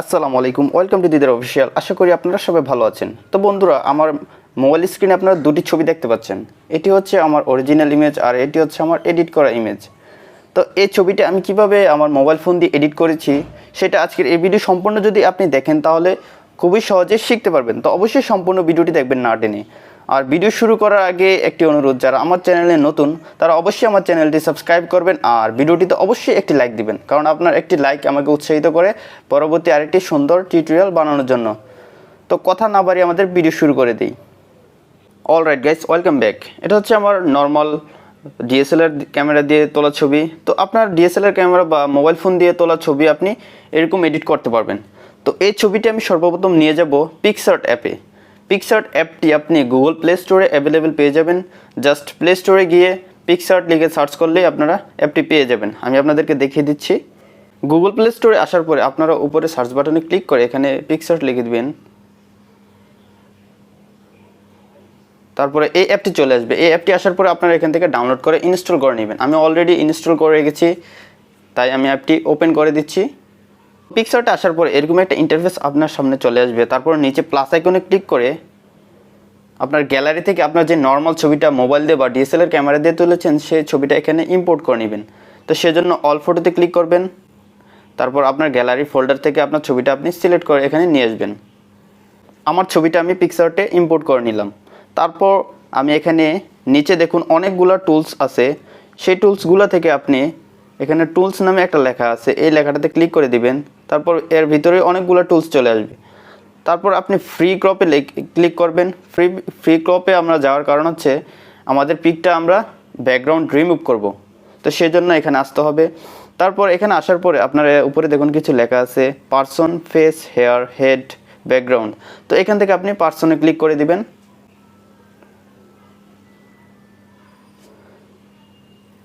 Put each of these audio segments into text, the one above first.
আসসালামু আলাইকুম, welcome to Didar official. আশা করি আপনারা সবাই ভালো আছেন। তো বন্ধুরা, আমার মোবাইল স্ক্রিনে আপনারা দুটি ছবি দেখতে পাচ্ছেন। এটি হচ্ছে আমার অরিজিনাল ইমেজ আর এটি হচ্ছে আমার এডিট করা ইমেজ। তো এই ছবিটা আমি কিভাবে আমার মোবাইল ফোন দিয়ে এডিট করেছি সেটা আজকের এই ভিডিও সম্পূর্ণ যদি আপনি দেখেন তাহলে খুবই সহজে শিখতে পারবেন। তো অবশ্যই সম্পূর্ণ ভিডিওটি দেখবেন না টেনে। আর ভিডিও শুরু করার আগে একটি অনুরোধ, যারা আমার চ্যানেলে নতুন তারা অবশ্যই আমার চ্যানেলটি সাবস্ক্রাইব করবেন আর ভিডিওটিতে অবশ্যই একটি লাইক দিবেন, কারণ আপনার একটি লাইক আমাকে উৎসাহিত করে পরবর্তী আরেকটি সুন্দর টিউটোরিয়াল বানানোর জন্য। তো কথা না বাড়িয়ে আমাদের ভিডিও শুরু করে দিই। Alright guys, welcome back. এটা হচ্ছে আমার নর্মাল ডিএসএলআর ক্যামেরা দিয়ে তোলা ছবি। তো আপনার ডিএসএলআর ক্যামেরা বা মোবাইল ফোন দিয়ে তোলা ছবি আপনি এরকম এডিট করতে পারবেন। তো এই ছবিটি আমি সর্বপ্রথম নিয়ে যাব পিকসার্ট অ্যাপে। পিকসার্ট অ্যাপটি আপনি গুগল প্লে স্টোরে অ্যাভেলেবেল পেয়ে যাবেন। জাস্ট প্লে স্টোরে গিয়ে পিকসার্ট লিখে সার্চ করলেই আপনারা অ্যাপটি পেয়ে যাবেন। আমি আপনাদেরকে দেখিয়ে দিচ্ছি। গুগল প্লে স্টোরে আসার পরে আপনারা উপরে সার্চ বাটনে ক্লিক করে এখানে পিকসার্ট লিখে দেবেন। তারপরে এই অ্যাপটি চলে আসবে। এই অ্যাপটি আসার পরে আপনারা এখান থেকে ডাউনলোড করে ইনস্টল করে নেবেন। আমি অলরেডি ইনস্টল করে রেখেছি, তাই আমি অ্যাপটি ওপেন করে দিচ্ছি। পিকসার্টে আসার পরে এরকম একটা ইন্টারফেস আপনার সামনে চলে আসবে। তারপর নিচে প্লাস আইকনে ক্লিক করে আপনার গ্যালারি থেকে আপনার যে নর্মাল ছবিটা মোবাইল দিয়ে বা ডিএসএলআর ক্যামেরা দিয়ে তুলেছেন সেই ছবিটা এখানে ইম্পোর্ট করে নেবেন। তো সেজন্য অল ফটোতে ক্লিক করবেন। তারপর আপনার গ্যালারি ফোল্ডার থেকে আপনার ছবিটা আপনি সিলেক্ট করে এখানে নিয়ে আসবেন। আমার ছবিটা আমি পিকসার্টে ইম্পোর্ট করে নিলাম। তারপর আমি এখানে নিচে দেখুন অনেকগুলো টুলস আছে। সেই টুলসগুলো থেকে আপনি এখানে টুলস নামে একটা লেখা আছে, এই লেখাটাতে ক্লিক করে দিবেন। তারপর এর ভিতরে অনেকগুলো টুলস চলে আসবে। তারপর আপনি ফ্রি ক্রপে ক্লিক করবেন। ফ্রি ক্রপে আমরা যাওয়ার কারণ হচ্ছে আমাদের পিকটা আমরা ব্যাকগ্রাউন্ড রিমুভ করব, তো সেই জন্য এখানে আসতে হবে। তারপর এখানে আসার পরে আপনার উপরে দেখুন কিছু লেখা আছে, person, face, hair, head, background. তো এখান থেকে আপনি পার্সনে ক্লিক করে দিবেন।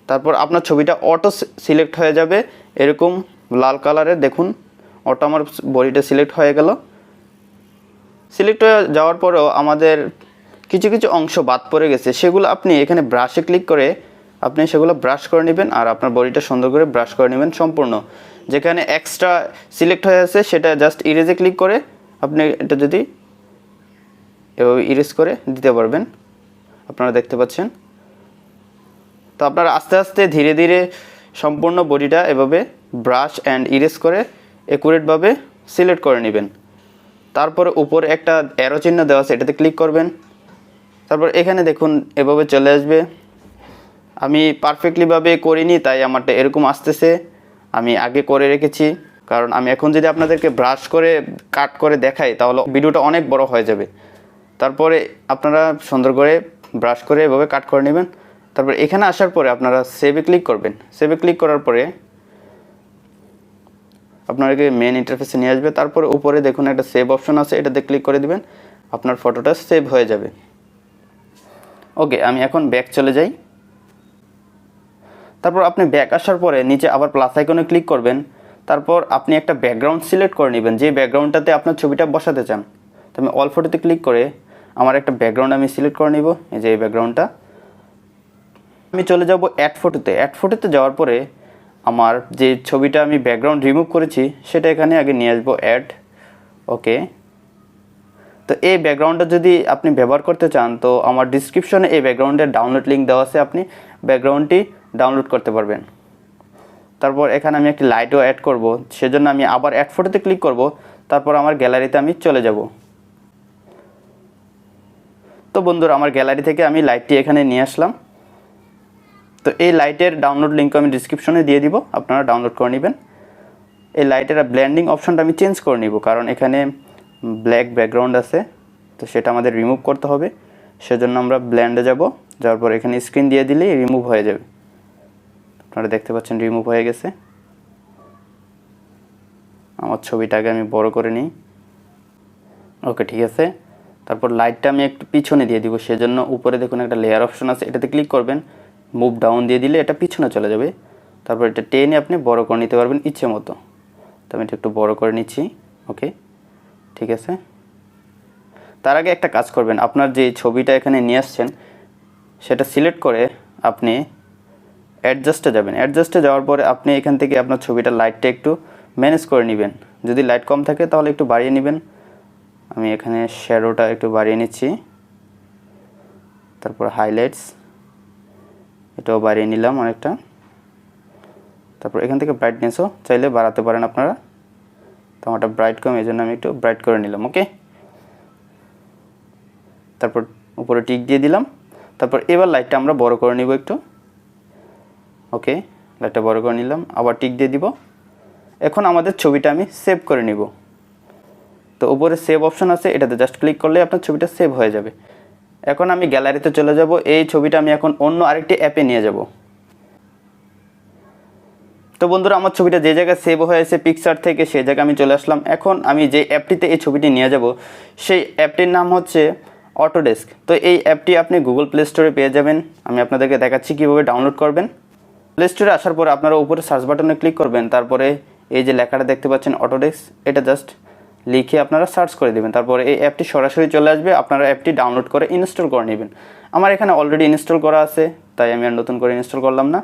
তারপর আপনার ছবিটা অটো সিলেক্ট হয়ে যাবে এরকম লাল কালারের। দেখুন অটো আমার বডিটা সিলেক্ট হয়ে গেল। সিলেক্ট হয়ে যাওয়ার পরেও আমাদের কিছু কিছু অংশ বাদ পড়ে গেছে, সেগুলো আপনি এখানে ব্রাশে ক্লিক করে আপনি সেগুলো ব্রাশ করে নেবেন আর আপনার বডিটা সুন্দর করে ব্রাশ করে নেবেন সম্পূর্ণ। যেখানে এক্সট্রা সিলেক্ট হয়ে আছে সেটা জাস্ট ইরেজে ক্লিক করে আপনি এটা যদি এভাবে ইরেজ করে দিতে পারবেন, আপনারা দেখতে পাচ্ছেন। তো আপনারা আস্তে আস্তে ধীরে ধীরে সম্পূর্ণ বডিটা এভাবে ব্রাশ অ্যান্ড ইরেজ করে একুরেটভাবে সিলেক্ট করে নেবেন। তারপরে উপরে একটা অ্যারো চিহ্ন দেওয়া আছে, এটাতে ক্লিক করবেন। তারপর এখানে দেখুন এভাবে চলে আসবে। আমি পারফেক্টলিভাবে করিনি তাই আমারটা এরকম আসতেছে। আমি আগে করে রেখেছি, কারণ আমি এখন যদি আপনাদেরকে ব্রাশ করে কাট করে দেখাই তাহলে ভিডিওটা অনেক বড় হয়ে যাবে। তারপরে আপনারা সুন্দর করে ব্রাশ করে এভাবে কাট করে নেবেন। তারপর এখানে আসার পরে আপনারা সেভে ক্লিক করবেন। সেভে ক্লিক করার পরে আপনাকে মেন ইন্টারফেসে নিয়ে আসবে। তারপরে উপরে দেখুন একটা সেভ অপশন আছে, এটাতে ক্লিক করে দিবেন। আপনার ফটোটা সেভ হয়ে যাবে। ওকে, আমি এখন ব্যাক চলে যাই। তারপর আপনি ব্যাক আসার পরে নিচে আবার প্লাস আইকনে ক্লিক করবেন। তারপর আপনি একটা ব্যাকগ্রাউন্ড সিলেক্ট করে নেবেন, যে ব্যাকগ্রাউন্ডটাতে আপনার ছবিটা বসাতে চান। তো আমি অল ফটোতে ক্লিক করে আমার একটা ব্যাকগ্রাউন্ড আমি সিলেক্ট করে নিব, এই যে এই ব্যাকগ্রাউন্ডটা। আমি চলে যাব অ্যাড ফটোতে। অ্যাড ফটোতে যাওয়ার পরে আমার যে ছবিটা আমি ব্যাকগ্রাউন্ড রিমুভ করেছি সেটা এখানে আগে নিয়ে আসবো, অ্যাড। ওকে, তো এই ব্যাকগ্রাউন্ডটা যদি আপনি ব্যবহার করতে চান তো আমার ডিসক্রিপশনে এই ব্যাকগ্রাউন্ডের ডাউনলোড লিঙ্ক দেওয়া আছে, আপনি ব্যাকগ্রাউন্ডটি ডাউনলোড করতে পারবেন। তারপর এখানে আমি একটি লাইটও অ্যাড করব, সেজন্য আমি আবার অ্যাড ফটোতে ক্লিক করব। তারপর আমার গ্যালারিতে আমি চলে যাব। তো বন্ধুরা, আমার গ্যালারি থেকে আমি লাইটটি এখানে নিয়ে আসলাম। তো এই লাইটের ডাউনলোড লিঙ্ক আমি ডিসক্রিপশনে দিয়ে দিব, আপনারা ডাউনলোড করে নেবেন। এই লাইটের ব্লেন্ডিং অপশনটা আমি চেঞ্জ করে নিব, কারণ এখানে ব্ল্যাক ব্যাকগ্রাউন্ড আছে, তো সেটা আমাদের রিমুভ করতে হবে। সেজন্য আমরা ব্লেন্ডে যাব, যাওয়ার পর এখানে স্ক্রিন দিয়ে দিলেই রিমুভ হয়ে যাবে। আপনারা দেখতে পাচ্ছেন রিমুভ হয়ে গেছে। আমার ছবিটাকে আমি বড় করে নিই। ওকে, ঠিক আছে। তারপর লাইটটা আমি একটু পিছনে দিয়ে দিব, সেজন্য উপরে দেখুন একটা লেয়ার অপশন আছে, এটাতে ক্লিক করবেন। মুভ ডাউন দিয়ে দিলে এটা পিছনে চলে যাবে। তারপর এটা টেনে আপনি বড় করে নিতে পারবেন ইচ্ছে মতো। তো আমি এটা একটু বড় করে নিচ্ছি। ওকে, ঠিক আছে। তার আগে একটা কাজ করবেন, আপনার যে ছবিটা এখানে নিয়ে আসছেন সেটা সিলেক্ট করে আপনি অ্যাডজাস্টে যাবেন। অ্যাডজাস্টে যাওয়ার পরে আপনি এখান থেকে আপনার ছবিটার লাইটটা একটু ম্যানেজ করে নেবেন। যদি লাইট কম থাকে তাহলে একটু বাড়িয়ে নেবেন। আমি এখানে শ্যাডোটা একটু বাড়িয়ে নিচ্ছি, তারপর হাইলাইটস এটাও বাড়িয়ে নিলাম অনেকটা। তারপর এখান থেকে ব্রাইটনেসও চাইলে বাড়াতে পারেন আপনারা। তো আমারটা ব্রাইট কম, এই জন্য আমি একটু ব্রাইট করে নিলাম। ওকে, তারপর উপরে টিক দিয়ে দিলাম। তারপর এবার লাইটটা আমরা বড় করে নিব একটু। ওকে, লাইটটা বড় করে নিলাম, আবার টিক দিয়ে দিব। এখন আমাদের ছবিটা আমি সেভ করে নিব। তো উপরে সেভ অপশন আছে, এটাতে জাস্ট ক্লিক করলে আপনার ছবিটা সেভ হয়ে যাবে। এখন আমি গ্যালারিতে চলে যাব। এই ছবিটা আমি এখন অন্য আরেকটি অ্যাপে নিয়ে যাব। তো বন্ধুরা, আমার ছবিটা যে জায়গায় সেভ হয়েছে পিকচার থেকে, সেই জায়গায় আমি চলে আসলাম। এখন আমি যে অ্যাপটিতে এই ছবিটি নিয়ে যাব, সেই অ্যাপটির নাম হচ্ছে অটোডেস্ক। তো এই অ্যাপটি আপনি গুগল প্লে স্টোরে পেয়ে যাবেন। আমি আপনাদেরকে দেখাচ্ছি কীভাবে ডাউনলোড করবেন। প্লে স্টোরে আসার পরে আপনারা উপরে সার্চ বাটনে ক্লিক করবেন। তারপরে এই যে লেখাটা দেখতে পাচ্ছেন অটোডেস্ক, এটা জাস্ট লিখে আপনারা সার্চ করে দেবেন। তারপরে এই অ্যাপটি সরাসরি চলে আসবে, আপনারা অ্যাপটি ডাউনলোড করে ইনস্টল করে নেবেন। আমার এখানে অলরেডি ইনস্টল করা আছে, তাই আমি আর নতুন করে ইনস্টল করলাম না।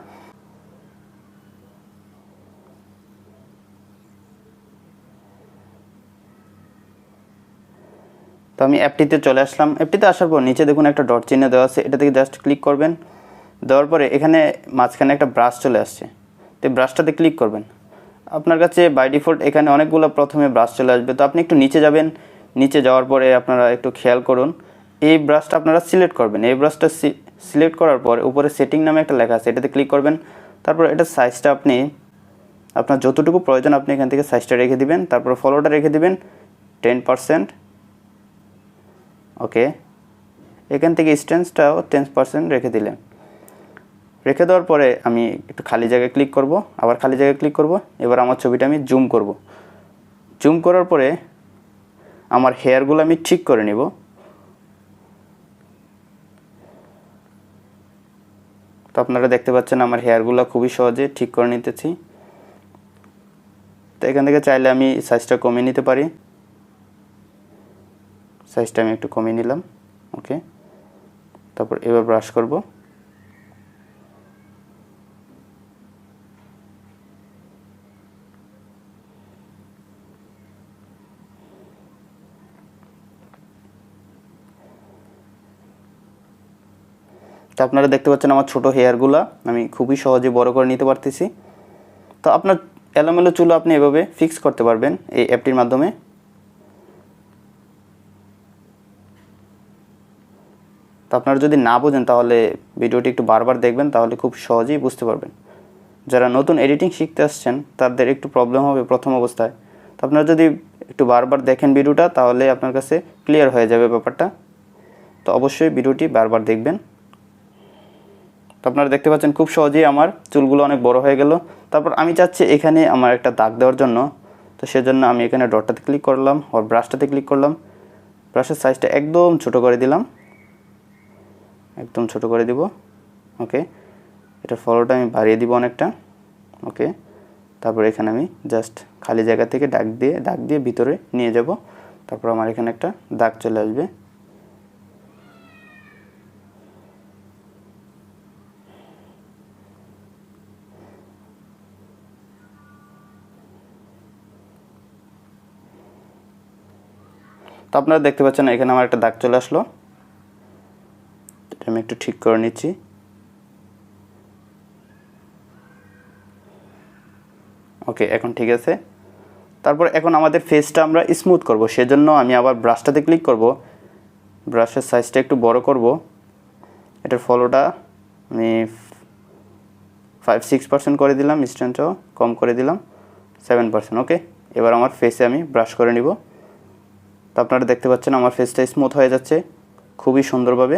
তো আমি অ্যাপটিতে চলে আসলাম। অ্যাপটিতে আসার পর নিচে দেখুন একটা ডট চিহ্ন দেওয়া আছে, এটা থেকে জাস্ট ক্লিক করবেন। দেওয়ার পরে এখানে মাঝখানে একটা ব্রাশ চলে আসছে, তো ব্রাশটাতে ক্লিক করবেন। আপনার কাছে বাই ডিফল্ট এখানে অনেকগুলো প্রথমে ব্রাশ চলে আসবে, তো আপনি একটু নিচে যাবেন। নিচে যাওয়ার পরে আপনারা একটু খেয়াল করুন, এই ব্রাশটা আপনারা সিলেক্ট করবেন। এই ব্রাশটা সিলেক্ট করার পর উপরে সেটিং নামে একটা লেখা আছে, এটাতে ক্লিক করবেন। তারপর এটা সাইজটা আপনি আপনার যতটুকু প্রয়োজন আপনি এখান থেকে সাইজটা রেখে দিবেন। তারপর ফলোটা রেখে দিবেন 10%। ওকে, এখান থেকে স্ট্যান্সটাও 10% রেখে দিলেন। রেখে দেওয়ার পরে আমি একটু খালি জায়গায় ক্লিক করব, আবার খালি জায়গায় ক্লিক করব। এবার আমার ছবিটা আমি জুম করব। জুম করার পরে আমার হেয়ারগুলো আমি ঠিক করে নিব। তো আপনারা দেখতে পাচ্ছেন আমার হেয়ারগুলো খুবই সহজে ঠিক করে নিতেছি। তো এখান থেকে চাইলে আমি সাইজটা কমিয়ে নিতে পারি। সাইজটা আমি একটু কমিয়ে নিলাম। ওকে, তারপর এবার ব্রাশ করব। তো আপনারা দেখতে পাচ্ছেন আমার ছোট হেয়ারগুলো আমি খুবই সহজে বড় করে নিতে পারতেছি। তো আপনার এলোমেলো চুল আপনি এভাবে ফিক্স করতে পারবেন এই অ্যাপটির মাধ্যমে। তো আপনারা যদি না বোঝেন তাহলে ভিডিওটি একটু বারবার দেখবেন, তাহলে খুব সহজেই বুঝতে পারবেন। যারা নতুন এডিটিং শিখতে আসছেন তাদের একটু প্রবলেম হবে প্রথম অবস্থায়। তো আপনারা যদি একটু বারবার দেখেন ভিডিওটা, তাহলে আপনার কাছে ক্লিয়ার হয়ে যাবে ব্যাপারটা। তো অবশ্যই ভিডিওটি বারবার দেখবেন। তো আপনারা দেখতে পাচ্ছেন খুব সহজেই আমার চুলগুলো অনেক বড় হয়ে গেল। তারপর আমি চাচ্ছি এখানে আমার একটা দাগ দেওয়ার জন্য। তো সেজন্য আমি এখানে ডটটাতে ক্লিক করলাম, আর ব্রাশটাতে ক্লিক করলাম। ব্রাশের সাইজটা একদম ছোট করে দিলাম, একদম ছোট করে দিব। ওকে, এটার ফলোটা আমি বাড়িয়ে দিব অনেকটা। ওকে, তারপর এখানে আমি জাস্ট খালি জায়গা থেকে দাগ দিয়ে ভিতরে নিয়ে যাব। তারপর আমার এখানে একটা দাগ চলে আসবে। তো আপনারা দেখতে পাচ্ছেন এখানে আমার একটা দাগ চলে আসলো। এটা আমি একটু ঠিক করে নিচ্ছি। ওকে, এখন ঠিক আছে। তারপর এখন আমাদের ফেসটা আমরা স্মুথ করব, সেজন্য আমি আবার ব্রাশটাতে ক্লিক করব। ব্রাশের সাইজটা একটু বড় করব। এটার ফলোটা আমি 5-6% করে দিলাম, স্ট্যান্ডটাও কম করে দিলাম 7%। ওকে, এবার আমার ফেসে আমি ব্রাশ করে নিব। তো আপনারা দেখতে পাচ্ছেন আমার ফেসটা স্মুথ হয়ে যাচ্ছে খুবই সুন্দরভাবে।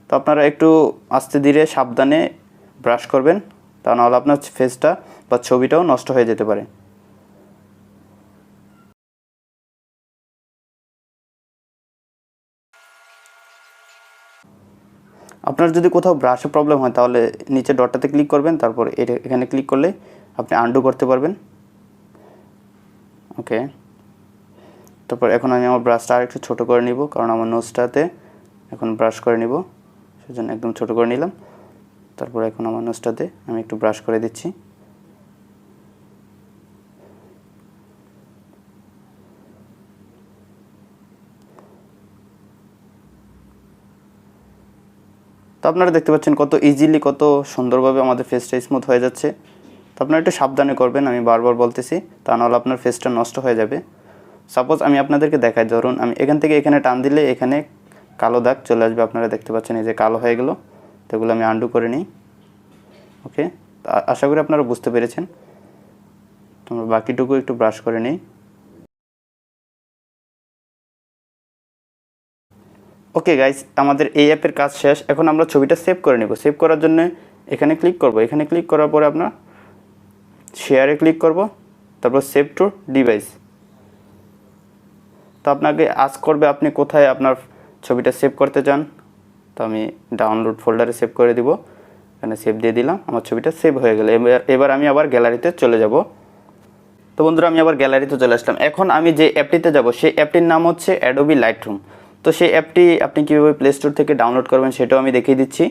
তো আপনারা একটু আস্তে ধীরে সাবধানে ব্রাশ করবেন, তা নাহলে আপনার ফেসটা বা ছবিটাও নষ্ট হয়ে যেতে পারে। আপনার যদি কোথাও ব্রাশে প্রবলেম হয় তাহলে নিচে ডটটাতে ক্লিক করবেন, তারপর এখানে ক্লিক করলে আপনি আনডু করতে পারবেন। ওকে, তারপর এখন আমি আমার ব্রাশটা আর একটু ছোটো করে নিব, কারণ আমার নোজটাতে এখন ব্রাশ করে নিব, সেজন্য একদম ছোটো করে নিলাম। তারপর এখন আমার নোজটাতে আমি একটু ব্রাশ করে দিচ্ছি। তো আপনারা দেখতে পাচ্ছেন কত ইজিলি, কত সুন্দরভাবে আমাদের ফেসটা স্মুথ হয়ে যাচ্ছে। তো আপনারা একটু সাবধানে করবেন, আমি বারবার বলতেছি, তা নাহলে আপনার ফেসটা নষ্ট হয়ে যাবে। সাপোজ আমি আপনাদেরকে দেখাই, ধরুন আমি এখান থেকে এখানে টান দিলে এখানে কালো দাগ চলে আসবে, আপনারা দেখতে পাচ্ছেন এই যে কালো হয়ে গেল। তো এগুলো আমি আন্ডু করে নিই। ওকে, আশা করি আপনারা বুঝতে পেরেছেন। তোমরা বাকিটুকু একটু ব্রাশ করে নিই। ওকে গাইস, আমাদের এই অ্যাপের কাজ শেষ। এখন আমরা ছবিটা সেভ করে নেব। সেভ করার জন্য এখানে ক্লিক করব। এখানে ক্লিক করার পরে আপনার শেয়ারে ক্লিক করব, তারপর সেভ টু ডিভাইস। তো আপনাকে আস্ক করবে আপনি কোথায় আপনার ছবিটা সেভ করতে চান। তো আমি ডাউনলোড ফোল্ডারে সেভ করে দিব। এখানে সেভ দিয়ে দিলাম, আমার ছবিটা সেভ হয়ে গেল। এবার আমি আবার গ্যালারিতে চলে যাব। তো বন্ধুরা, আমি আবার গ্যালারিতে চলে আসলাম। এখন আমি যে অ্যাপটিতে যাব সেই অ্যাপটির নাম হচ্ছে অ্যাডোবি লাইটরুম। তো সেই অ্যাপটি আপনি কীভাবে প্লে স্টোর থেকে ডাউনলোড করবেন সেটাও আমি দেখিয়ে দিচ্ছি।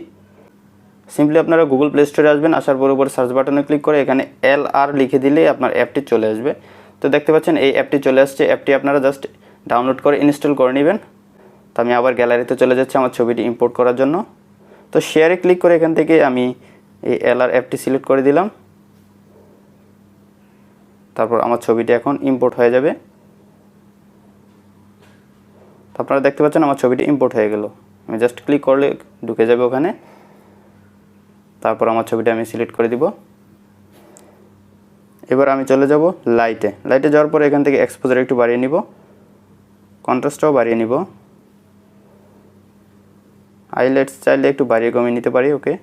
সিম্পলি আপনারা গুগল প্লে স্টোরে আসবেন, আসার পর উপরে সার্চ বাটনে ক্লিক করে এখানে LR লিখে দিলেই আপনার অ্যাপটি চলে আসবে। তো দেখতে পাচ্ছেন এই অ্যাপটি চলে আসছে। অ্যাপটি আপনারা জাস্ট ডাউনলোড করে ইনস্টল করে নেবেন। তো আমি আবার গ্যালারিতে চলে যাচ্ছি আমার ছবিটি ইম্পোর্ট করার জন্য। তো শেয়ারে ক্লিক করে এখান থেকে আমি এই LR অ্যাপটি সিলেক্ট করে দিলাম। তারপর আমার ছবিটি এখন ইম্পোর্ট হয়ে যাবে। আপনারা দেখতে পাচ্ছেন আমার ছবিটি ইম্পোর্ট হয়ে গেল। আমি জাস্ট ক্লিক করলে ঢুকে যাবে ওখানে। তারপর আমার ছবিটা আমি সিলেক্ট করে দিব। এবার আমি চলে যাব লাইটে। লাইটে যাওয়ার পরে এখান থেকে এক্সপোজার একটু বাড়িয়ে নিব, কন্ট্রাস্টটাও বাড়িয়ে নিব। হাইলাইটস চাইলে একটু বাড়িয়ে কমিয়ে নিতে পারি, ওকে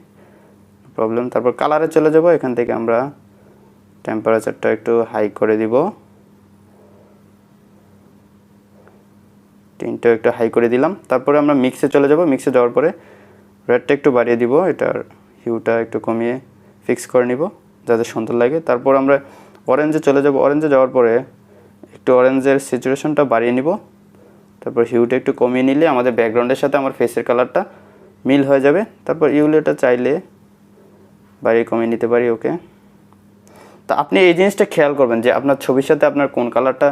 প্রবলেম। তারপর কালারে চলে যাব। এখান থেকে আমরা টেম্পারেচারটা একটু হাই করে দিব, টিনটাও একটু হাই করে দিলাম। তারপরে আমরা মিক্সে চলে যাব। মিক্সে যাওয়ার পরে রেডটা একটু বাড়িয়ে দিব, এটার হিউটা একটু কমিয়ে ফিক্স করে নিব যাতে সুন্দর লাগে। তারপর আমরা অরেঞ্জে চলে যাব। অরেঞ্জে যাওয়ার পরে একটু অরেঞ্জের স্যাচুরেশনটা বাড়িয়ে নিব। তারপর হিউটা একটু কমিয়ে নিলে আমাদের ব্যাকগ্রাউন্ডের সাথে আমার ফেসের কালারটা মিল হয়ে যাবে। তারপর ইউলেটা চাইলে বাড়িয়ে কমিয়ে নিতে পারি, ওকে। তা আপনি এই জিনিসটা খেয়াল করবেন যে আপনার ছবির সাথে আপনার কোন কালারটা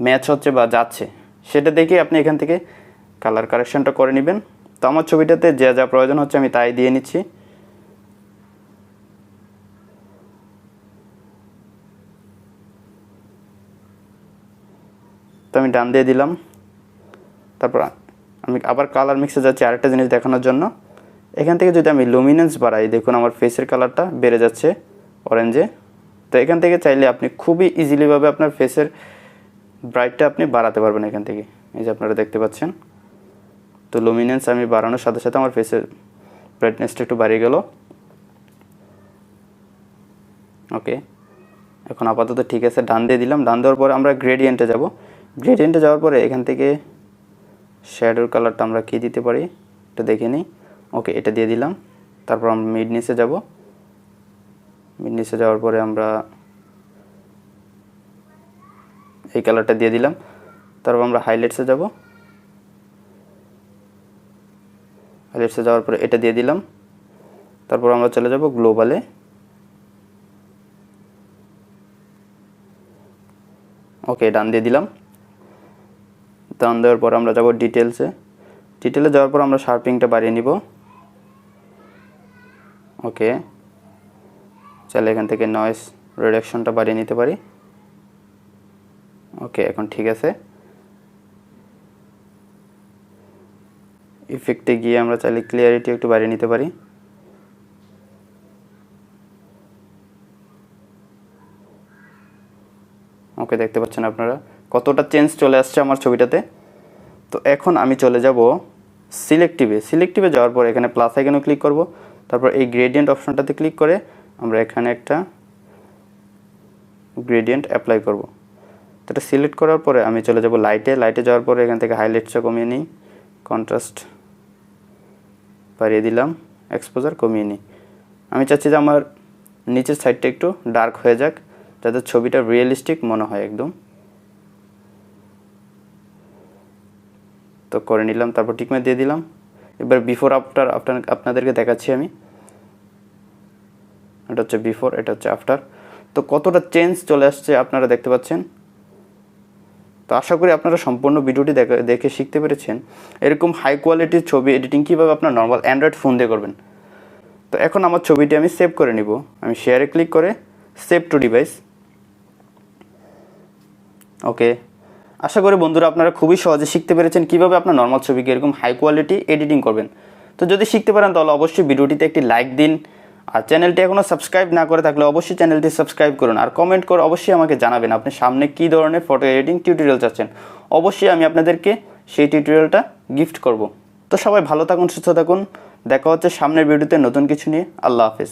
ম্যাচ হচ্ছে বা যাচ্ছে, সেটা দেখে আপনি এখান থেকে কালার কারেকশনটা করে নেবেন। তো আমার ছবিটাতে যা যা প্রয়োজন হচ্ছে আমি তাই দিয়ে নিচ্ছি। তো আমি ডান দিয়ে দিলাম। তারপর আমি আবার কালার মিক্সে যাচ্ছি আরেকটা জিনিস দেখানোর জন্য। এখান থেকে যদি আমি লুমিনেন্স বাড়াই, দেখুন আমার ফেসের কালারটা বেড়ে যাচ্ছে অরেঞ্জে। তো এখান থেকে চাইলে আপনি খুবই ইজিলিভাবে আপনার ফেসের ব্রাইটটা আপনি বাড়াতে পারবেন এখান থেকে। এই যে আপনারা দেখতে পাচ্ছেন। তো লুমিনেন্স আমি বাড়ানোর সাথে সাথে আমার ফেসের ব্রাইটনেসটা একটু বাড়িয়ে গেল, ওকে। এখন আপাতত ঠিক আছে, ডান দিয়ে দিলাম। ডান দেওয়ার পরে আমরা গ্রেডিয়েন্টে যাব। গ্রেডিয়েন্টে যাওয়ার পরে এখান থেকে শ্যাডোর কালারটা আমরা কী দিতে পারি এটা দেখে নিই, ওকে এটা দিয়ে দিলাম। তারপর আমরা মিডনিসে যাব। মিডনিসে যাওয়ার পরে আমরা এই কালারটা দিয়ে দিলাম। তারপর আমরা হাইলাইটসে যাব। হাইলাইটসে যাওয়ার পরে এটা দিয়ে দিলাম। তারপর আমরা চলে যাব গ্লোবালে। ওকে ডান দিয়ে দিলাম। ডান দেওয়ার পর আমরা যাব ডিটেলসে। ডিটেলে যাওয়ার পর আমরা শার্পিংটা বাড়িয়ে নিব, ওকে। চাইলে এখান থেকে নয়েজ রিডাকশনটা বাড়িয়ে নিতে পারি, ওকে। এখন ঠিক আছে। ইফেক্টে গিয়ে আমরা চাইলে ক্লিয়ারিটি একটু বাড়িয়ে নিতে পারি, ওকে। দেখতে পাচ্ছেন আপনারা কতটা চেঞ্জ চলে আসছে আমার ছবিটাতে। তো এখন আমি চলে যাব সিলেক্টিভে। সিলেক্টিভে যাওয়ার পর এখানে প্লাস আইকনে ক্লিক করব। তারপর এই গ্রেডিয়েন্ট অপশনটাতে ক্লিক করে আমরা এখানে একটা গ্রেডিয়েন্ট অ্যাপ্লাই করব। তো এটা সিলেক্ট করার পরে আমি চলে যাব লাইটে। লাইটে যাওয়ার পরে এখান থেকে হাইলাইটসটা কমিয়ে নিই, কন্ট্রাস্ট বাড়িয়ে দিলাম, এক্সপোজার কমিয়ে নিই। আমি চাচ্ছি যে আমার নিচের সাইডটা একটু ডার্ক হয়ে যাক যাতে ছবিটা রিয়েলিস্টিক মনে হয় একদম। তো করে নিলাম, তারপর টিকমার্ক দিয়ে দিলাম। এবার বিফোর আফটার আপনাদেরকে দেখাচ্ছি আমি। এটা হচ্ছে বিফোর, এটা হচ্ছে আফটার। তো কতটা চেঞ্জ চলে আসছে আপনারা দেখতে পাচ্ছেন। তো আশা করি আপনারা সম্পূর্ণ ভিডিওটি দেখে শিখতে পেরেছেন এরকম হাই কোয়ালিটির ছবি এডিটিং কীভাবে আপনার নর্মাল অ্যান্ড্রয়েড ফোন দিয়ে করবেন। তো এখন আমার ছবিটি আমি সেভ করে নিব। আমি শেয়ারে ক্লিক করে সেভ টু ডিভাইস। ওকে, আশা করি বন্ধুরা আপনারা খুবই সহজে শিখতে পেরেছেন কীভাবে আপনার নর্মাল ছবিকে এরকম হাই কোয়ালিটি এডিটিং করবেন। তো যদি শিখতে পারেন তাহলে অবশ্যই ভিডিওটিতে একটি লাইক দিন, আর চ্যানেলটি এখনও সাবস্ক্রাইব না করে থাকলে অবশ্যই চ্যানেলটি সাবস্ক্রাইব করুন, আর কমেন্ট করে অবশ্যই আমাকে জানাবেন আপনি সামনে কী ধরনের ফটো এডিটিং টিউটোরিয়াল চাচ্ছেন। অবশ্যই আমি আপনাদেরকে সেই টিউটোরিয়ালটা গিফট করব। তো সবাই ভালো থাকুন, সুস্থ থাকুন, দেখা হচ্ছে সামনের ভিডিওতে নতুন কিছু নিয়ে। আল্লাহ হাফেজ।